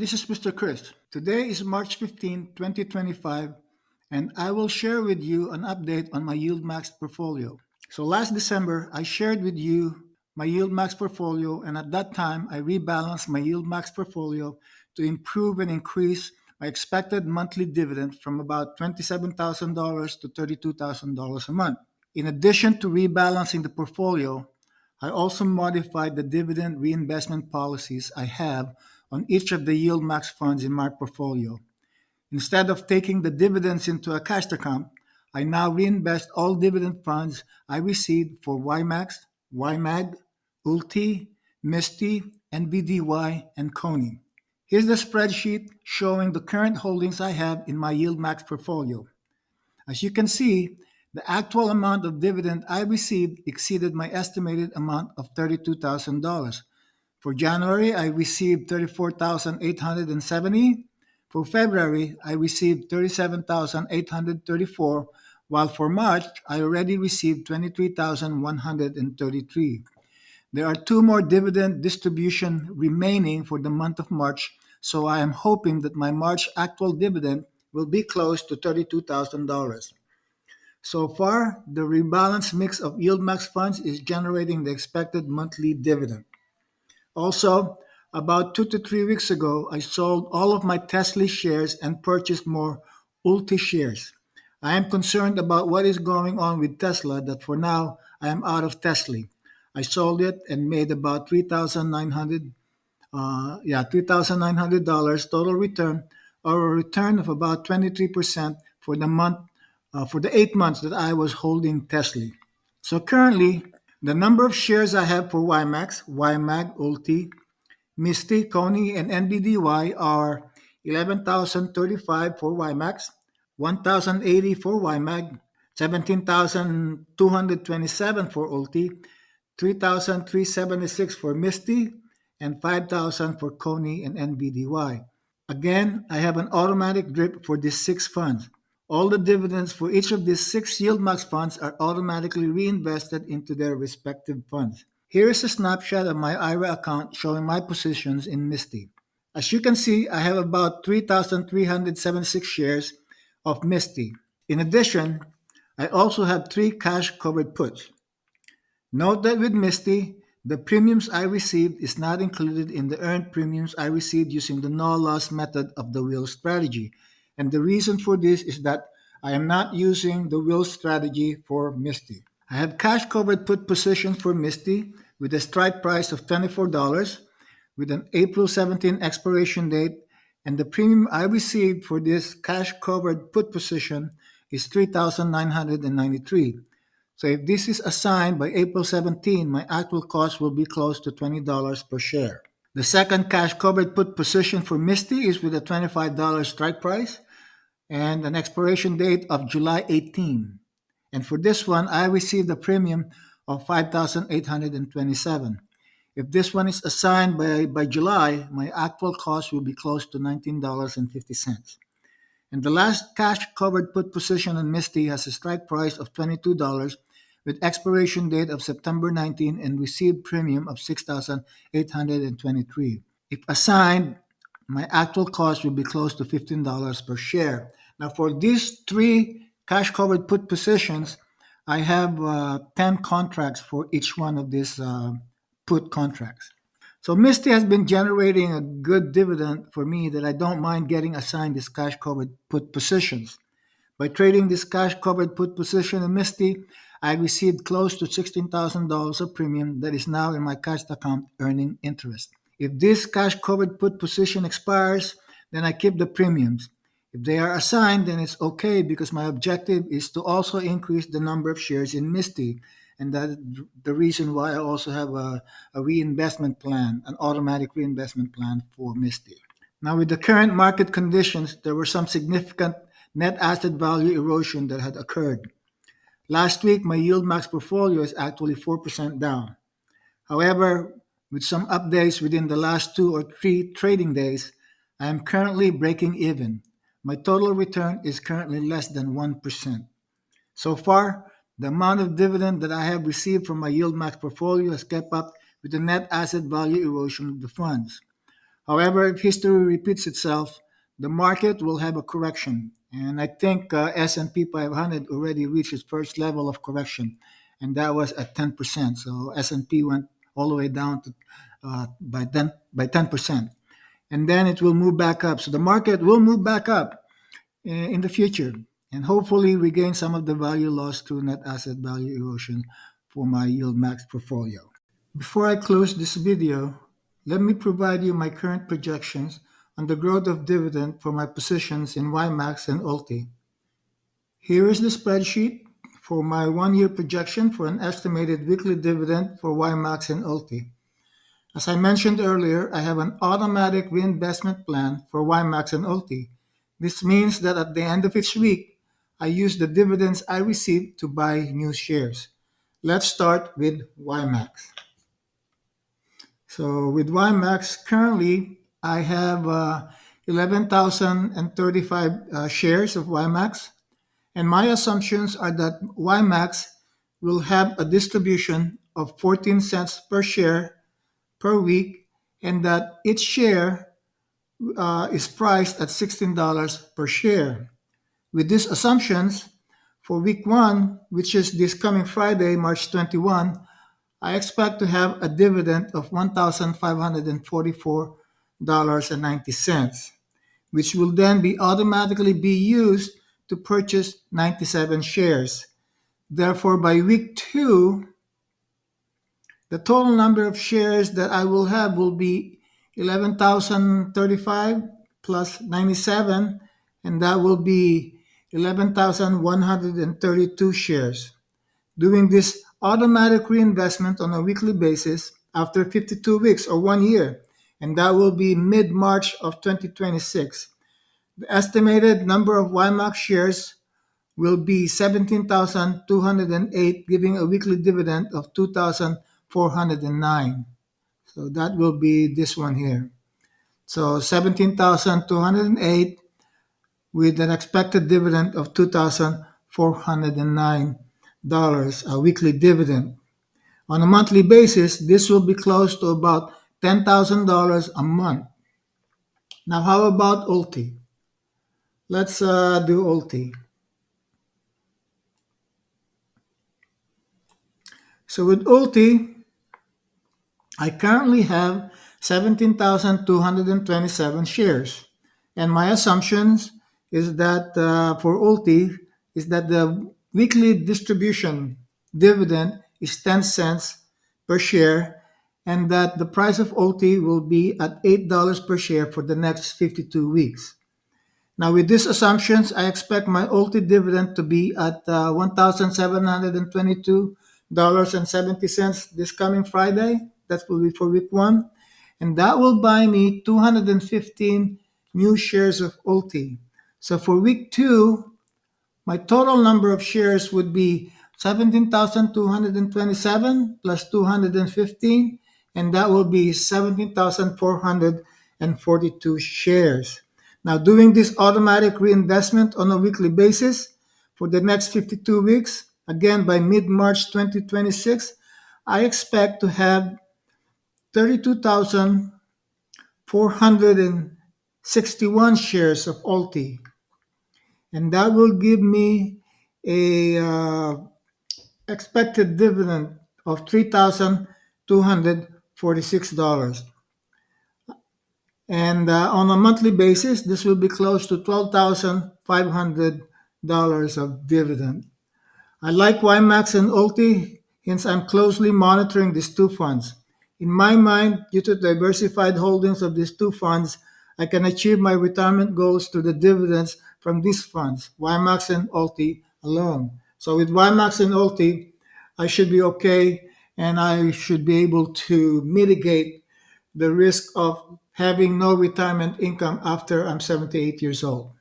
this is MrChris. Today is March 15, 2025, and I will share with you an update on my Yieldmax portfolio. So last December, I shared with you my Yieldmax portfolio, and at that time, I rebalanced my Yieldmax portfolio to improve and increase my expected monthly dividend from about $27,000 to $32,000 a month. In addition to rebalancing the portfolio, I also modified the dividend reinvestment policies I have on each of the Yieldmax funds in my portfolio. Instead of taking the dividends into a cash account, I now reinvest all dividend funds I received for YMAX, YMAG, ULTY, Msty, NVDY, and CONY. Here's the spreadsheet showing the current holdings I have in my Yieldmax portfolio. As you can see, the actual amount of dividend I received exceeded my estimated amount of $32,000. For January, I received $34,870. For February, I received $37,834, while for March, I already received $23,133. There are two more dividend distribution remaining for the month of March, so I am hoping that my March actual dividend will be close to $32,000. So far, the rebalanced mix of Yieldmax funds is generating the expected monthly dividend. Also, about 2 to 3 weeks ago, I sold all of my Tesla shares and purchased more ULTY shares. I am concerned about what is going on with Tesla that for now I am out of Tesla. I sold it and made about $3,900 total return, or a return of about 23% for the 8 months that I was holding Tesla. So currently, the number of shares I have for YMAX, YMAG, ULTY, Msty, CONY, and NVDY are 11,035 for YMAX, 1,080 for YMAG, 17,227 for ULTY, 3,376 for Msty, and 5,000 for CONY and NVDY. Again, I have an automatic drip for these six funds. All the dividends for each of these six Yieldmax funds are automatically reinvested into their respective funds. Here is a snapshot of my IRA account showing my positions in Msty. As you can see, I have about 3,376 shares of Msty. In addition, I also have 3 cash-covered puts. Note that with Msty, the premiums I received is not included in the earned premiums I received using the no-loss method of the wheel strategy. And the reason for this is that I am not using the wheel strategy for Msty. I have cash covered put position for Msty with a strike price of $24 with an April 17 expiration date, and the premium I received for this cash covered put position is $3,993. So if this is assigned by April 17, my actual cost will be close to $20 per share. The second cash covered put position for Msty is with a $25 strike price and an expiration date of July 18. And for this one, I received a premium of $5,827. If this one is assigned by July, my actual cost will be close to $19.50. And the last cash covered put position on Msty has a strike price of $22 with expiration date of September 19 and received premium of $6,823. If assigned, my actual cost will be close to $15 per share. Now, for these 3 cash covered put positions, I have 10 contracts for each one of these put contracts. So Msty has been generating a good dividend for me that I don't mind getting assigned these cash covered put positions. By trading this cash covered put position in Msty, I received close to $16,000 of premium that is now in my cash account earning interest. If this cash covered put position expires, then I keep the premiums. If they are assigned, then it's okay because my objective is to also increase the number of shares in Msty. And that's the reason why I also have a reinvestment plan, an automatic reinvestment plan for Msty. Now, with the current market conditions, there were some significant net asset value erosion that had occurred. Last week, my Yieldmax portfolio is actually 4% down. However, with some updates within the last 2 or 3 trading days, I am currently breaking even. My total return is currently less than 1%. So far, the amount of dividend that I have received from my Yieldmax portfolio has kept up with the net asset value erosion of the funds. However, if history repeats itself, the market will have a correction. And I think S&P 500 already reached its first level of correction, and that was at 10%. So S&P went all the way down to by 10%, and then it will move back up. So the market will move back up in the future, and hopefully regain some of the value lost to net asset value erosion for my Yieldmax portfolio. Before I close this video, let me provide you my current projections on the growth of dividend for my positions in YMAX and ULTY. Here is the spreadsheet for my 1-year projection for an estimated weekly dividend for YMAX and ULTY. As I mentioned earlier, I have an automatic reinvestment plan for YMAX and ULTY. This means that at the end of each week, I use the dividends I receive to buy new shares. Let's start with YMAX. So with YMAX, currently I have 11,035 shares of YMAX, and my assumptions are that YMAX will have a distribution of 14 cents per share per week, and that each share is priced at $16 per share. With these assumptions, for week 1, which is this coming Friday, March 21, I expect to have a dividend of $1,544.90, which will then be automatically be used to purchase 97 shares. Therefore, by week 2, the total number of shares that I will have will be 11,035 plus 97, and that will be 11,132 shares. Doing this automatic reinvestment on a weekly basis after 52 weeks or 1 year, and that will be mid-March of 2026. The estimated number of YMAX shares will be 17,208, giving a weekly dividend of 2,409. So that will be this one here. So 17,208 with an expected dividend of $2,409, a weekly dividend. On a monthly basis, this will be close to about $10,000 a month. Now, how about ULTY? Let's do ULTY. So with ULTY, I currently have 17,227 shares. And my assumptions is that for ULTY is that the weekly distribution dividend is 10 cents per share, and that the price of ULTY will be at $8 per share for the next 52 weeks. Now, with these assumptions, I expect my ULTY dividend to be at $1,722.70 this coming Friday. That will be for week 1. And that will buy me 215 new shares of ULTY. So for week 2, my total number of shares would be 17,227 plus 215, and that will be 17,442 shares. Now, doing this automatic reinvestment on a weekly basis for the next 52 weeks, again by mid-March 2026, I expect to have 32,461 shares of ULTY, and that will give me a expected dividend of $3,246. And on a monthly basis, this will be close to $12,500 of dividend. I like YMAX and ULTY, hence I'm closely monitoring these two funds. In my mind, due to diversified holdings of these two funds, I can achieve my retirement goals through the dividends from these funds, YMAX and ULTY alone. So with YMAX and ULTY, I should be okay, and I should be able to mitigate the risk of having no retirement income after I'm 78 years old.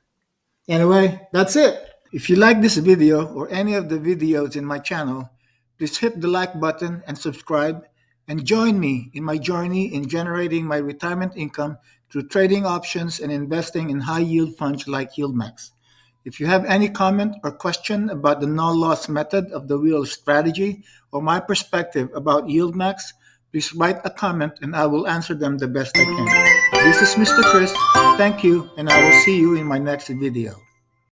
Anyway, that's it. If you like this video or any of the videos in my channel, please hit the like button and subscribe, and join me in my journey in generating my retirement income through trading options and investing in high yield funds like Yieldmax. If you have any comment or question about the no loss method of the wheel strategy or my perspective about Yieldmax, please write a comment and I will answer them the best I can. This is Mr. Chris. Thank you, and I will see you in my next video.